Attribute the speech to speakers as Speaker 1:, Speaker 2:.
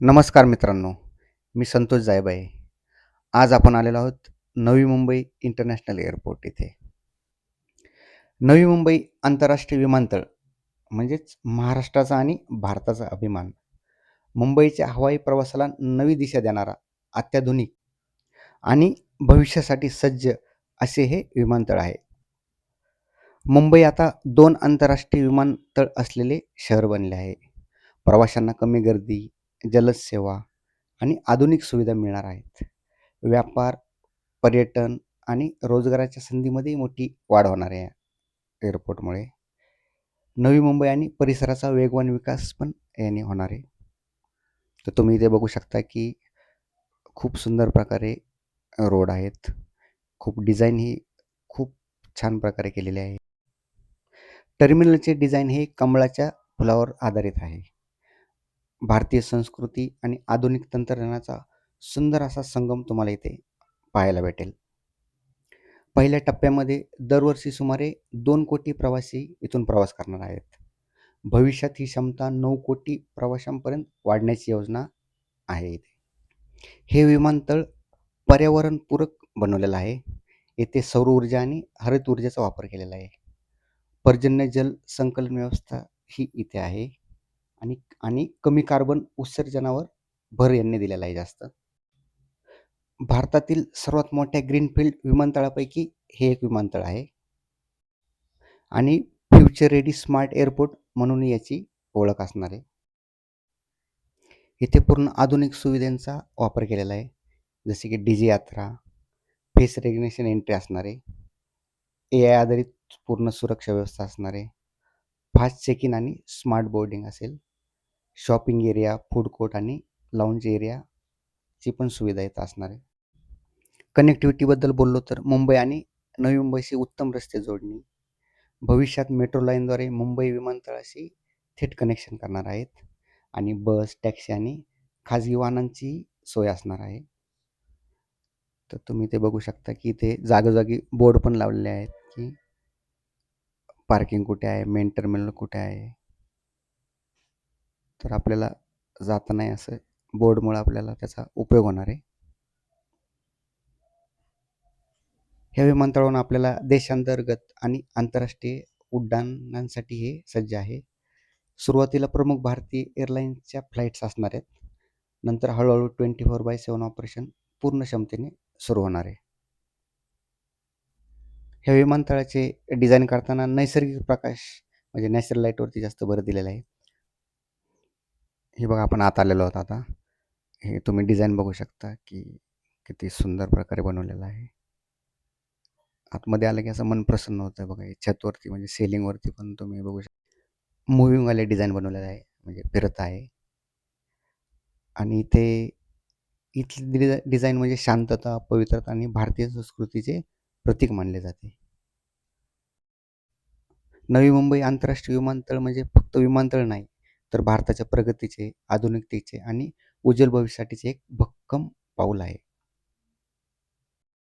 Speaker 1: नमस्कार मित्रांनो, मी संतोष जायब आहे. आज आपण आलेलो आहोत नवी मुंबई इंटरनॅशनल एअरपोर्ट इथे. नवी मुंबई आंतरराष्ट्रीय विमानतळ म्हणजेच महाराष्ट्राचा आणि भारताचा अभिमान. मुंबईच्या हवाई प्रवासाला नवी दिशा देणारा, अत्याधुनिक आणि भविष्यासाठी सज्ज असे हे विमानतळ आहे. मुंबई आता 2 आंतरराष्ट्रीय विमानतळ असलेले शहर बनले आहे. प्रवाशांना कमी गर्दी, जलद सेवा आणि आधुनिक सुविधा मिळणार आहेत. व्यापार, पर्यटन आणि रोजगाराच्या संधीमध्येही मोठी वाढ होणार आहे या एअरपोर्टमुळे. नवी मुंबई आणि परिसराचा वेगवान विकास पण याने होणार आहे. तर तुम्ही इथे बघू शकता की खूप सुंदर प्रकारे रोड आहेत. खूप डिझाईन ही खूप छान प्रकारे केलेली आहे. टर्मिनलचे डिझाईन हे कमळाच्या फुलावर आधारित आहे. भारतीय संस्कृती आणि आधुनिक तंत्रज्ञानाचा सुंदर असा संगम तुम्हाला इथे पाहायला भेटेल. पहिल्या टप्प्यामध्ये दरवर्षी सुमारे 2 कोटी प्रवासी इथून प्रवास करणार आहेत. भविष्यात ही क्षमता 9 कोटी प्रवाशांपर्यंत वाढण्याची योजना आहे इथे. हे विमानतळ पर्यावरणपूरक बनवलेलं आहे. येथे सौर ऊर्जा आणि हरित ऊर्जेचा वापर केलेला आहे. पर्जन्य जल संकलन व्यवस्था ही इथे आहे आणि आणि कमी कार्बन उत्सर्जनावर भर यांनी दिलेला आहे जास्त. भारतातील सर्वात मोठ्या ग्रीनफील्ड विमानतळापैकी हे एक विमानतळ आहे आणि फ्युचर रेडी स्मार्ट एअरपोर्ट म्हणून याची ओळख असणार आहे. इथे पूर्ण आधुनिक सुविधांचा वापर केलेला आहे, जसे की डीजी यात्रा, फेस रेकग्निशन एंट्री असणार आहे, AI आधारित पूर्ण सुरक्षा व्यवस्था असणार आहे, फास्ट चेक इन आणि स्मार्ट बोर्डिंग असेल, शॉपिंग एरिया, फूड कोर्ट आणि लाऊंज एरियाची पण सुविधा इथं असणार आहे. कनेक्टिव्हिटीबद्दल बोललो तर मुंबई आणि नवी मुंबईशी उत्तम रस्ते जोडणी. भविष्यात मेट्रो लाईनद्वारे मुंबई विमानतळाशी थेट कनेक्शन करणार आहेत आणि बस, टॅक्सी आणि खाजगी वाहनांची सोय असणार आहे. तर तुम्ही ते बघू शकता की इथे जागोजागी बोर्ड पण लावलेले आहेत की पार्किंग कुठे आहे, मेन टर्मिनल कुठे आहे. तर आपल्याला जाताना असं बोर्डमुळे आपल्याला त्याचा उपयोग होणार आहे. ह्या विमानतळावरून आपल्याला देशांतर्गत आणि आंतरराष्ट्रीय उड्डाणांसाठी हे सज्ज आहे. सुरुवातीला प्रमुख भारतीय एअरलाईन्सच्या फ्लाईट्स असणार आहेत. नंतर हळूहळू 24/7 ऑपरेशन पूर्ण क्षमतेने सुरू होणार आहे. ह्या विमानतळाचे डिझाईन करताना नैसर्गिक प्रकाश म्हणजे नॅचरल लाईटवरती जास्त भर दिलेला आहे. हे बघा, आपण आत आलेलो आहोत आता. हे तुम्ही डिझाईन बघू शकता की किती सुंदर प्रकारे बनवलेलं आहे. आतमध्ये आलं की असं मन प्रसन्न होतं. बघा, छतवरती म्हणजे सेलिंगवरती पण तुम्ही बघू शकता मूव्हिंगवाले डिझाईन बनवलेलं आहे, म्हणजे फिरत आहे. आणि इथली डिझाईन म्हणजे शांतता, पवित्रता आणि भारतीय संस्कृतीचे प्रतीक मानले जाते. नवी मुंबई आंतरराष्ट्रीय विमानतळ म्हणजे फक्त विमानतळ नाही, तर भारताच्या प्रगतीचे, आधुनिकतेचे आणि उज्ज्वल भविष्यासाठीचे एक भक्कम पाऊल आहे.